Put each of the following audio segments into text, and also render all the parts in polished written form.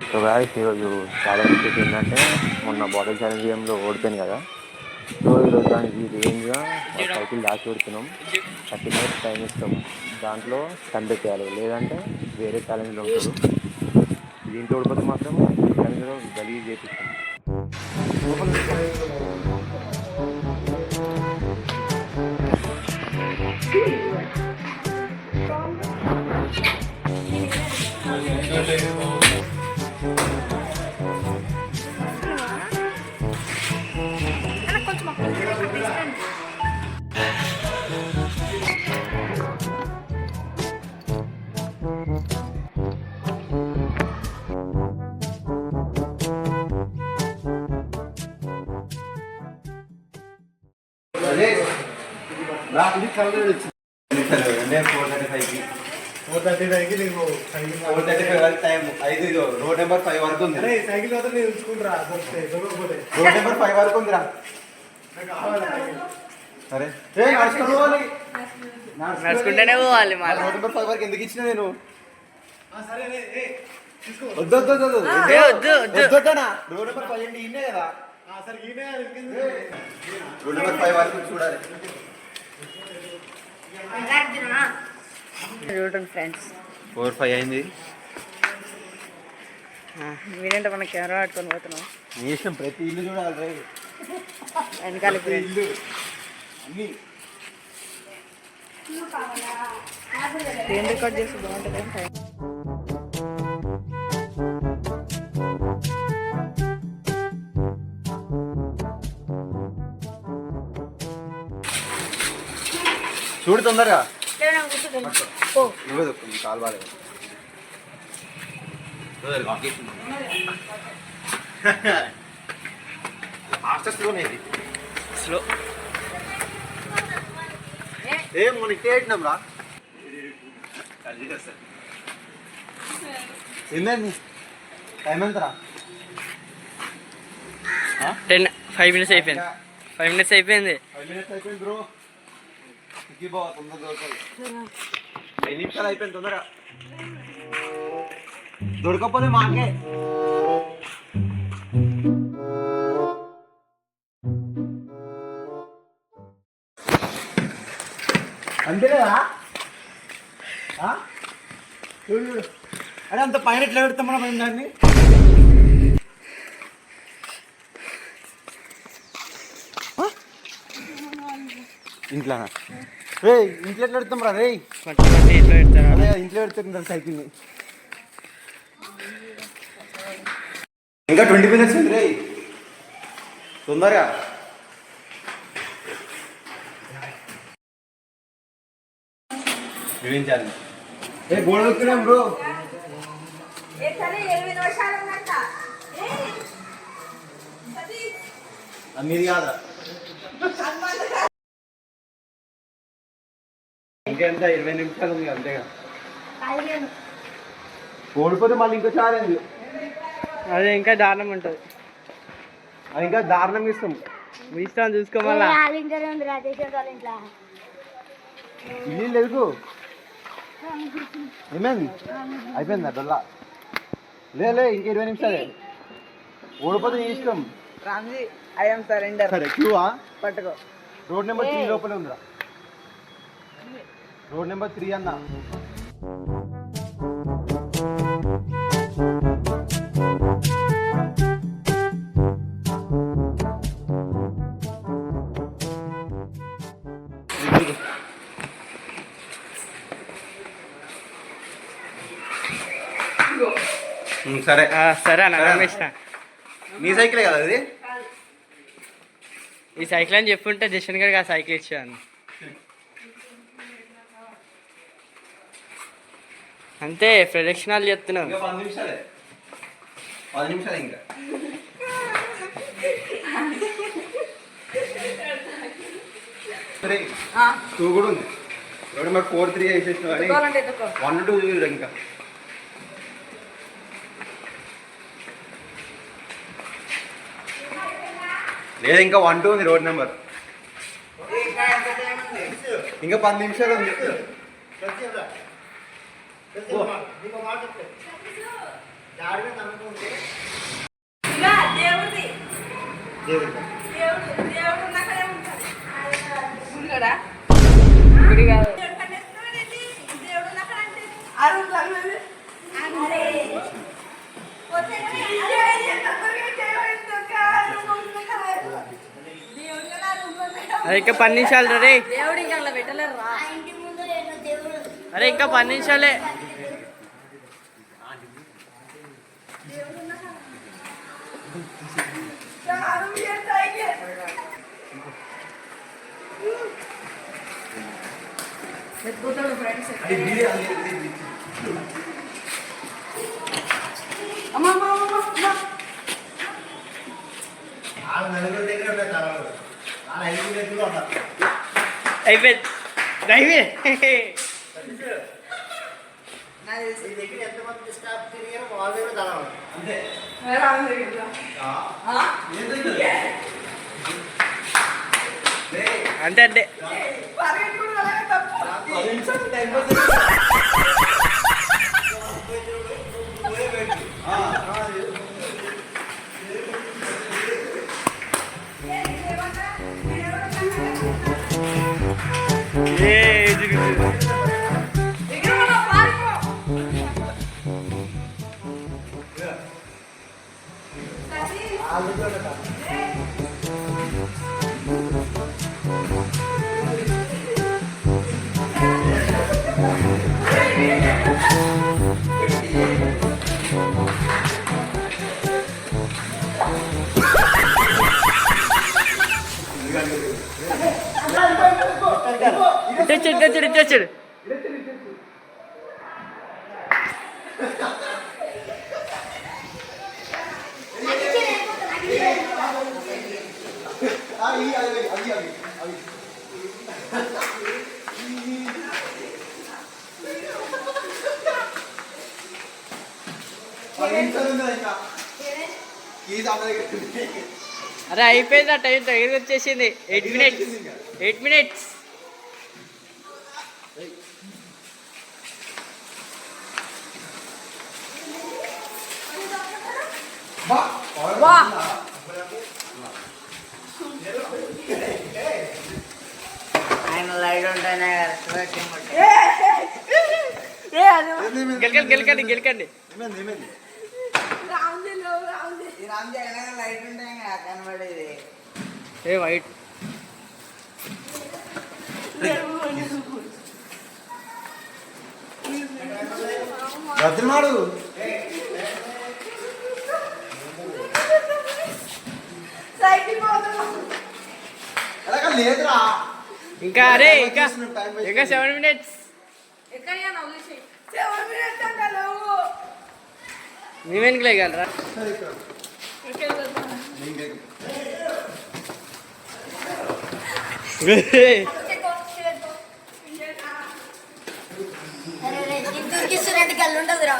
So guys ఈరోజు challenge వచ్చేసి ఏంటంటే మొన్న బాటిల్ ఛాలెంజ్ గేమ్లో ఓడిపోయింది కదా. సో ఈరోజు దానికి రివెంజ్గా సైకిల్ దాచి పెడుతున్నాం. 30 minutes టైం ఇస్తాం. దాంట్లో కంపెట్టేయాలి, లేదంటే వేరే ఛాలెంజ్లో ఉంటాడు. దీంట్లో ఓడిపోతే మాత్రం ఈ ఛాలెంజ్లో గలీజ్ చేపిస్తాం. రోడ్ నెంబర్ 5 వరకు ఉంది. సైకిల్ రోడ్ నెంబర్ 5 వరకు ఉందిరా. సరే నడుచుకుంటేనే పోవాలి. రోడ్ నెంబర్ 5 వరకు ఎందుకు ఇచ్చిన నేను? రోడ్ నెంబర్ 5 అంటే ఈయనే కదా. రోడ్ నెంబర్ 5 వరకు చూడాలి. చూడండి ఫ్రెండ్స్, 4-5 అయింది. మీరేంటే మన కెమెరా పట్టుకొని పోతున్నాం. నీ ఇష్టం, ప్రతి ఇల్లు చూడాలి. వెనకాల ఇల్లు అన్ని ఏం రికార్డ్ చేసి బాగుంటుంది. చూడు తొందరగా. నువ్వే కాలు బాగాలేదు. స్లో ఏం మన ఇట్టే పెట్టినాం రా. ఏమైంది? టైం ఎంతరా? 5 minutes అయిపోయింది. 5 minutes అయిపోయింది. 5 minutes అయిపోయింది బ్రో. తొందర దొరకాలి. 5 నిమిషాలు అయిపోయింది. తొందరగా దొరకపోతే మాకే. అంతేనా? అరే అంత పైన ఎట్లా పెడతాం మనం దాన్ని? ఇంట్లోనా? రే ఇంట్లో ఎట్లా పెడతాం రా? రే అదే ఇంట్లో పెడతారు సైకిల్ని. ఇంకా 20 minutes ఉంది రే. తొందరగా చూపించాలి. గోడ వస్తున్నాం బ్రో. మీది కాదా? ఇంకెంత 20 నిమిషాలు ఉంది అంతేగా. ఓడిపోతే మళ్ళీ ఇంకో ఛాలెంజ్. అదే ఇంకా దారుణం ఉంటుంది. అది ఇంకా దారుణం ఇస్తాం. మీ ఇష్టం చూసుకోమల్లా. ఇల్లు లేదు. ఏమైంది? అయిపోయిందా డొల్లా? లే ఇంక 20 నిమిషాలే. ఓడిపోతే నీ ఇష్టం. సరే క్యూవా పట్టుకో. రోడ్ నెంబర్ 3 లోపలే ఉందిరా. రోడ్ నెంబర్ 3 అన్నా. సరే సరే అన్న, రమేష్ణ నీ సైకిలే కదా అది? ఈ సైకిల్ అని చెప్పుంటే జషన్ గారికి ఆ సైకిల్ ఇచ్చాను. అంతే ప్రదక్షిణాలు చెప్తున్నావు. 10 నిమిషాలే. 10 నిమిషాలు ఇంకా. టూ కూడా ఉంది. రోడ్ నెంబర్ 4-3 వేసేసినావు కానీ 1-2 చూడు ఇంకా. లేదు ఇంకా 1-2 ఉంది రోడ్ నెంబర్. ఇంకా 10 నిమిషాలు ఉంది. గుడి కాదు. అరే ఇంకా 10 నిమిషాలు రే. అరే ఇంకా 10 నిమిషాలే. అయిపోయింది. అంతే అంతే. తెచ్చాడు. అరే అయిపోయింది. ఆ టైం దగ్గరికి వచ్చేసింది. 8 మినిట్స్. ఆయన లైట్ ఉంటానే గెలకండి. లైట్ ఉంటాయి కనబడేది. ఏ వైట్ భద్రమాడు లేదురా ఇంకా. అరే ఇంకా 7 మినిట్స్. మేమేందుకు లేగలరా? ఉండదురా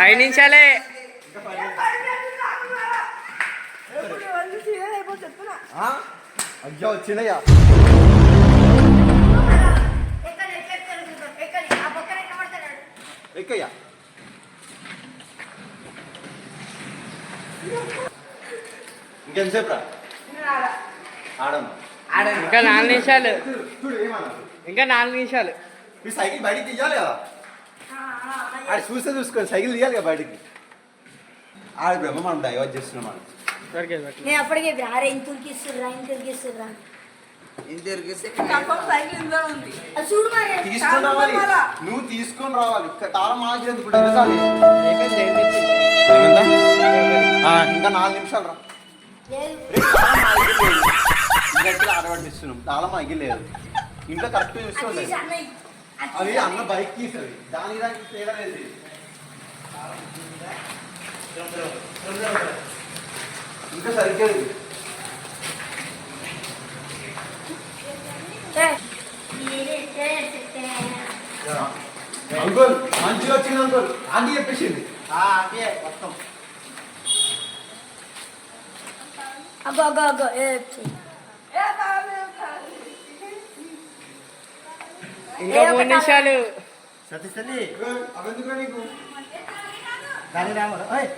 ఐదు నిమిషాలే. అయ్యో వచ్చినయ్యా. ఎక్కయ్యా ఇంకెంతసేపు రా ఆడను. ఇంకా 4 నిమిషాలు. చూడు ఏమన్నా ఇంకా 4 నిమిషాలు. మీ సైకిల్ బయటికి తీయాలి కదా. ఆడ చూస్తే చూసుకోండి సైకిల్ తీయాలి కదా బయటికి. ఆడ బ్రహ్మ మనం డైవర్ట్ చేస్తున్నాం మనం. నేను అప్పటికే అరే ఇంతూరికి ఇస్తుర్రా చూడు మరి తీసుకొని రావాలి. నువ్వు తీసుకొని రావాలి. ఇక్కడ తాళం మాకు ఇంకా 4 నిమిషాలు రా. గట్టిగా ఆడబట్టిస్తున్నాం తాళం అగిలేదు ఇంట్లో కరెక్ట్ చూస్తుండే అవి అన్న బైక్ కీస్ అవి దానికి తేడా లేదు ఇంకా సరిగ్గా అంకుల్ మంచిగా వచ్చింది అంకుల్ ఆంటీ చెప్పేసింది ఆంటీ మొత్తం అగో అగో అగో ఇంకా 3 నిమిషాలు. సతీసలి అవెందుకు నీకు దాని రామరా ఏయ్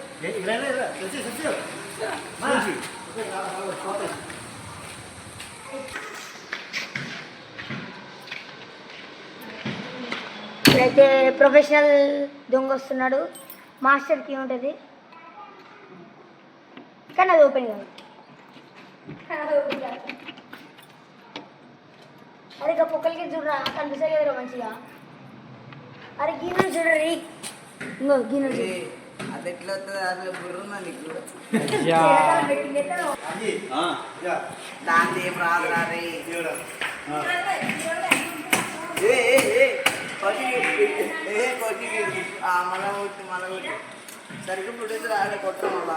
ఇలా ఇలా సతీ సతీ మంచి ఇప్పుడైతే ప్రొఫెషనల్ దొంగ వస్తున్నాడు. మాస్టర్కి ఏముంటుంది కానీ అది ఓపెన్ కాదు. అరే ఇక పొక్కలకి చూడరా కనిపిస్తాయి కదరా మంచిగా. అరే గీనలు చూడరి ఇంకో గీనలు చూడు. అది ఎట్లా వస్తుంది అసలు బుర్రుందా నీకు దాంతో ఏం రాదు రే మళ్ళా కొట్టి సరిగ్గా ఫుటేజ్ రాలే కొట్టడం వల్ల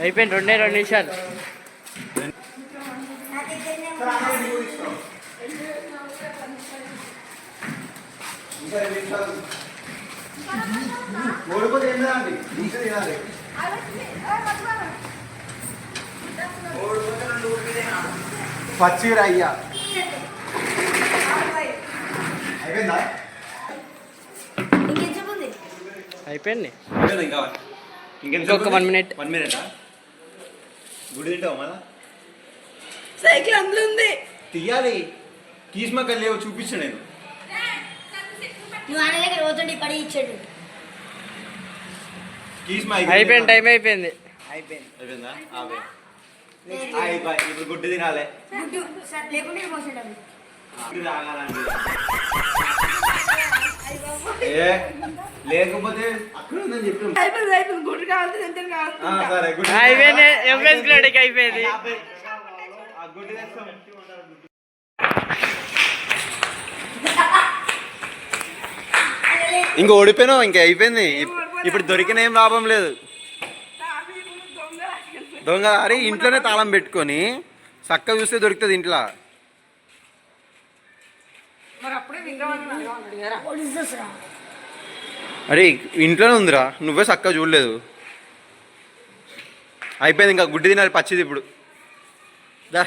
అయిపోయింది 2 నిమిషాలు. ఓడిపోతే ఏం తినాలి ఇంకా తినాలి పచ్చిరా అయ్యా అయిపోయిందా ఇంకెంతసేపు ఉంది? అయిపోయింది. ఇంకా ఇంకొక 1 మినిట్. 1 మినిటా గుడి తింటావు మళ్ళా సైకిల్ అందులో ఉంది తీయాలి కీస్ మక్కలు లేవు చూపించాను నేను నువ్వు అన్న దగ్గర పోతుండే పడి ఇచ్చాడు. కీస్ అయిపోయింది. టైం అయిపోయింది. అయిపోయిందా ఇప్పుడు గుడ్డు తినాలి గుడ్డు లేకుంటే మోసం గుడ్డు తాగాలండి లేకపోతే అక్కడ ఉందని చెప్పాం అయిపోయింది గుడ్డు కావాలి ఎంత కావాలి సరే గుడ్డు అయిపోయింది. ఎంఎస్ గ్లోడికి అయిపోయింది. ఆ గుడ్డు తెస్తాం ఇంక ఓడిపోయినావు ఇంకా అయిపోయింది ఇప్పుడు దొరికిన ఏం లాభం లేదు దొంగ అరే ఇంట్లోనే తాళం పెట్టుకొని చక్క చూస్తే దొరుకుతుంది ఇంట్లో అరే ఇంట్లోనే ఉందిరా నువ్వే చక్క చూడలేదు అయిపోయింది ఇంకా గుడ్డి తినాలి పచ్చిది ఇప్పుడు దా